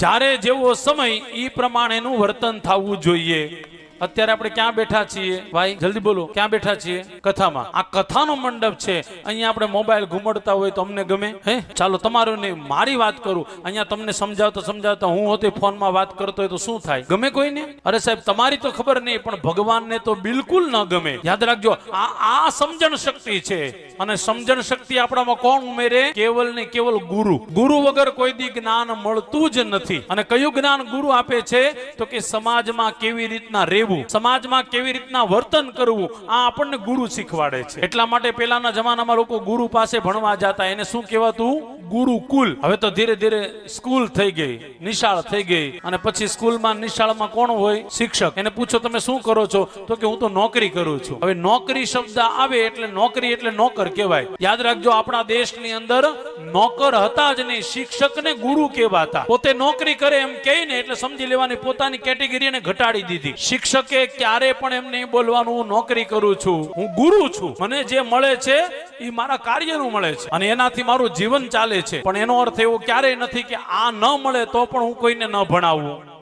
જ્યારે જેવો સમય ઈ પ્રમાણેનું વર્તન થવું જોઈએ। અત્યારે આપણે ક્યાં બેઠા છીએ ભાઈ, જલ્દી બોલો, ક્યાં બેઠા છીએ? કથામાં। આ કથાનો મંડપ છે, અહીંયા આપણે મોબાઈલ ઘુમડતા હોય તો અમને ગમે? હે, ચાલો તમારું નહીં, મારી વાત કરું। અહીંયા તમને સમજાવતા હું હોતે ફોનમાં વાત કરતો હોય તો શું થાય? ગમે કોઈને? અરે સાહેબ, તમારી તો ખબર નહીં, પણ ભગવાનને તો બિલકુલ ન ગમે। યાદ રાખજો, આ સમજણ શક્તિ છે, અને સમજણ શક્તિ આપણામાં કોણ ઉમેરે? કેવલ ને કેવલ ગુરુ। ગુરુ વગર કોઈ દી જ્ઞાન મળતું જ નથી। અને કયું જ્ઞાન ગુરુ આપે છે? તો કે સમાજમાં કેવી રીતના રહેવું, સમાજમાં કેવી રીતના વર્તન કરવું, આ આપણને ગુરુ શીખવાડે છે। એટલા માટે પહેલાના જમાનામાં લોકો ગુરુ પાસે ભણવા જતા, એને શું કહેવાતું? ગુરુકુલ। હવે તો ધીરે ધીરે સ્કૂલ થઈ ગઈ, નિશાળ થઈ ગઈ, અને પછી સ્કૂલમાં નિશાળમાં કોણ હોય? શિક્ષક। એને પૂછો તમે શું કરો છો? તો કે હું તો નોકરી કરું છું। હવે નોકરી શબ્દ આવે એટલે નોકરી એટલે નોકર કહેવાય। યાદ રાખજો, આપણા દેશની અંદર નોકર હતા જ નહીં, શિક્ષકને ગુરુ કહેવાતા। પોતે નોકરી કરે એમ કહે ને એટલે સમજી લેવાની પોતાની કેટેગરીને ઘટાડી દીધી। શિક્ષકે ક્યારે પણ એમ નહીં બોલવાનું હું નોકરી કરું છું, હું ગુરુ છું, મને જે મળે છે એ મારા કાર્યનું મળે છે અને એનાથી મારું જીવન ચાલે છે। પણ એનો અર્થ એવો ક્યારેય નથી કે આ ન મળે તો પણ હું કોઈને ન ભણાવું।